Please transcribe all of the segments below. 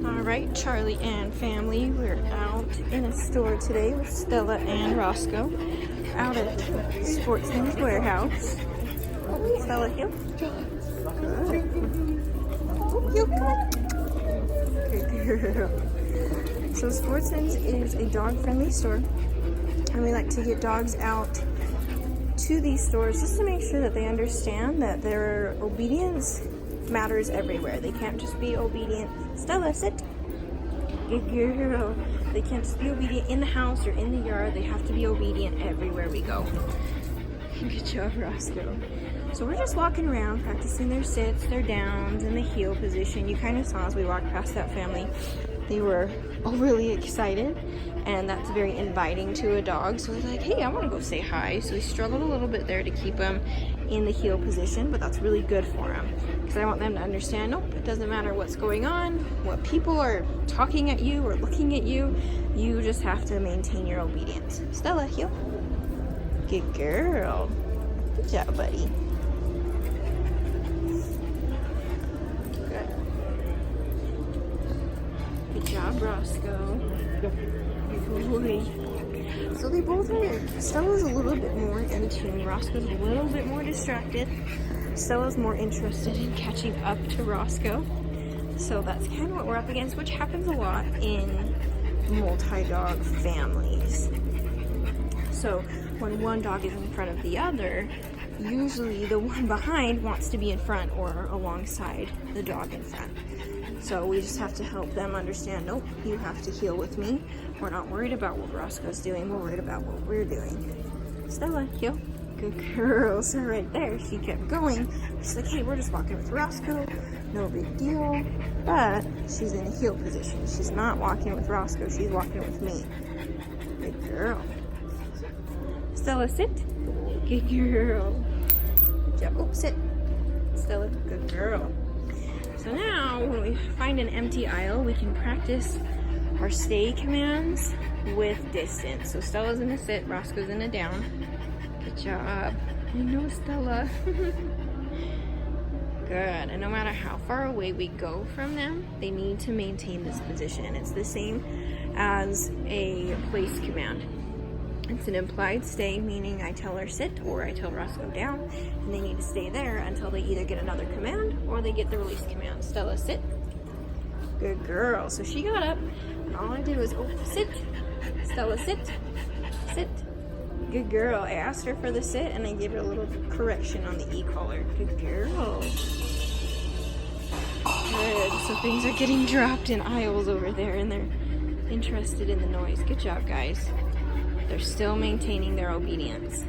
Alright, Charlie and family, we're out in a store today with Stella and Roscoe. Out at Sportman's warehouse. Oh, Stella, here. Good girl. So Sportsman's is a dog-friendly store, and we like to get dogs out to these stores just to make sure that they understand that their obedience matters everywhere. They can't just be obedient. Stella, sit. Good girl. They can't just be obedient in the house or in the yard. They have to be obedient everywhere we go. Good job, Roscoe. So we're just walking around, practicing their sits, their downs, and the heel position. You kind of saw as we walked past that family. They were overly excited, and that's very inviting to a dog. So they're like, hey, I want to go say hi. So we struggled a little bit there to keep them in the heel position, but that's really good for them. Because I want them to understand, nope, it doesn't matter what's going on, what people are talking at you or looking at you. You just have to maintain your obedience. Stella, heel. Good girl. Good job, buddy. Good job, Roscoe. Good boy. So they both are, Stella's a little bit more in tune. Roscoe's a little bit more distracted. Stella's more interested in catching up to Roscoe. So that's kind of what we're up against, which happens a lot in multi-dog families. So when one dog is in front of the other, usually the one behind wants to be in front or alongside the dog in front. So we just have to help them understand, nope, you have to heel with me. We're not worried about what Roscoe's doing, we're worried about what we're doing. Stella, heel. Good girl. So right there, she kept going. She's like, hey, we're just walking with Roscoe. No big deal. But she's in a heel position. She's not walking with Roscoe, she's walking with me. Good girl. Stella, sit. Good girl. Good job. Oh, sit. Stella, good girl. So now, when we find an empty aisle, we can practice our stay commands with distance. So Stella's in a sit, Roscoe's in a down. Good job. I know, Stella. Good. And no matter how far away we go from them, they need to maintain this position. It's the same as a place command. It's an implied stay, meaning I tell her sit or I tell Roscoe down, and they need to stay there until they either get another command or they get the release command. Stella, sit. Good girl. So she got up, and all I did was, oh, sit. Stella, sit. Sit. Good girl. I asked her for the sit, and I gave her a little correction on the e-collar. Good girl. Good. So things are getting dropped in aisles over there, and they're interested in the noise. Good job, guys. They're still maintaining their obedience.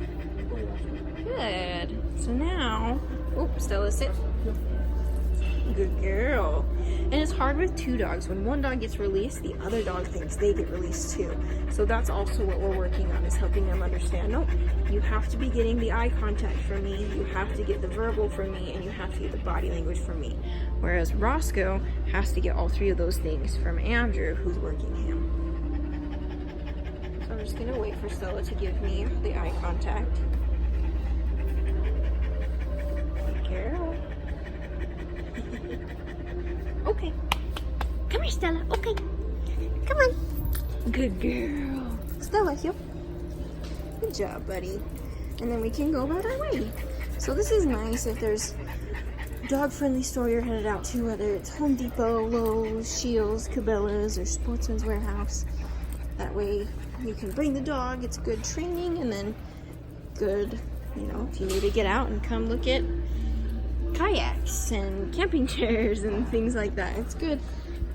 Good. So now, oops, Stella, sit. Good girl. And it's hard with two dogs. When one dog gets released, the other dog thinks they get released too. So that's also what we're working on, is helping them understand, nope, you have to be getting the eye contact from me, you have to get the verbal from me, and you have to get the body language from me. Whereas Roscoe has to get all three of those things from Andrew, who's working him. So I'm just gonna wait for Stella to give me the eye contact. Good girl. Okay. Come here, Stella. Okay. Come on. Good girl. Stella, heel. Good job, buddy. And then we can go about our way. So this is nice if there's a dog-friendly store you're headed out to, whether it's Home Depot, Lowe's, Shields, Cabela's, or Sportsman's Warehouse. That way you can bring the dog. It's good training, and then good, you know, if you need to get out and come look at kayaks and camping chairs and things like that. It's good.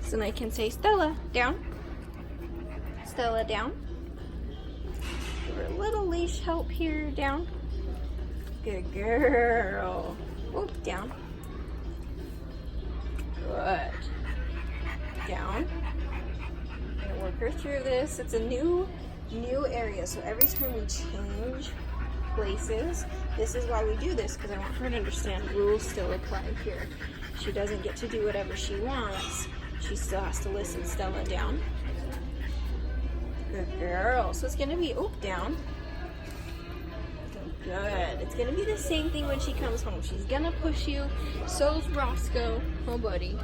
So then I can say, Stella, down. Stella, down. Give her a little leash help here, down. Good girl. Oh, down. Good. Down. I'm gonna work her through this. It's a new area, so every time we change places, this is why we do this, because I want her to understand rules still apply here. She doesn't get to do whatever she wants. She still has to listen. Stella, down. Good girl. So it's gonna be, oh, down. Good. It's gonna be the same thing when she comes home. She's gonna push you. So's Roscoe. Oh, buddy.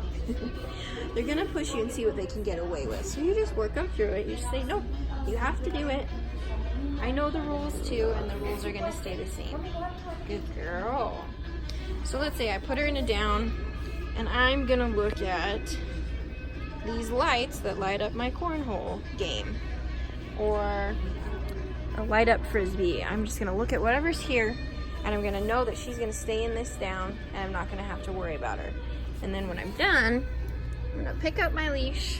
They're gonna push you and see what they can get away with. So you just work them through it. You just say, no, you have to do it. I know the rules too, and the rules are gonna stay the same. Good girl. So let's say I put her in a down, and I'm gonna look at these lights that light up my cornhole game, or a light up frisbee. I'm just gonna look at whatever's here, and I'm gonna know that she's gonna stay in this down, and I'm not gonna have to worry about her. And then when I'm done, I'm gonna pick up my leash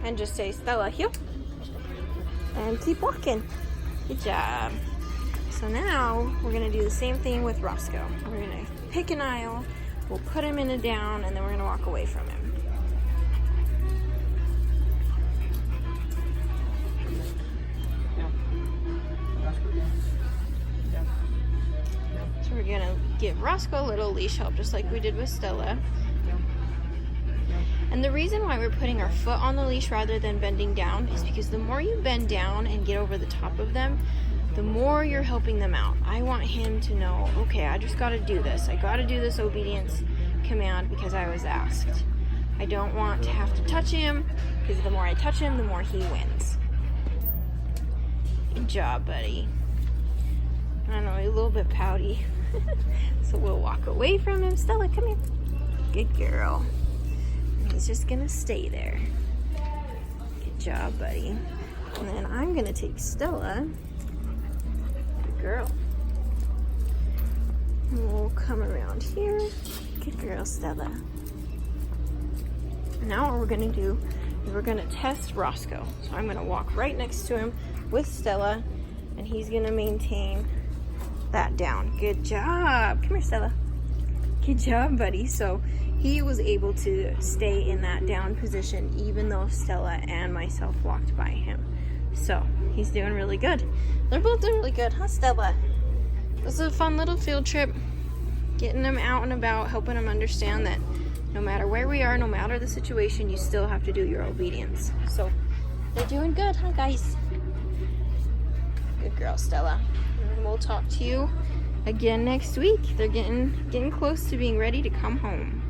and just say, Stella, heel, and keep walking. Good job. So now we're gonna do the same thing with Roscoe. We're gonna pick an aisle, we'll put him in a down, and then we're gonna walk away from him. So we're gonna give Roscoe a little leash help, just like we did with Stella. And the reason why we're putting our foot on the leash rather than bending down is because the more you bend down and get over the top of them, the more you're helping them out. I want him to know, okay, I just gotta do this. I gotta do this obedience command because I was asked. I don't want to have to touch him, because the more I touch him, the more he wins. Good job, buddy. I don't know, he's a little bit pouty. So we'll walk away from him. Stella, come here. Good girl. And he's just gonna stay there. Good job, buddy. And then I'm gonna take Stella. Good girl. And we'll come around here. Good girl, Stella. Now what we're gonna do is we're gonna test Roscoe. So I'm gonna walk right next to him with Stella, and he's gonna maintain that down. Good job. Come here, Stella. Good job, buddy. So he was able to stay in that down position even though Stella and myself walked by him. So he's doing really good. They're both doing really good, huh, Stella? This is a fun little field trip. Getting them out and about, helping them understand that no matter where we are, no matter the situation, you still have to do your obedience. So they're doing good, huh, guys? Good girl, Stella. And we'll talk to you again next week. They're getting close to being ready to come home.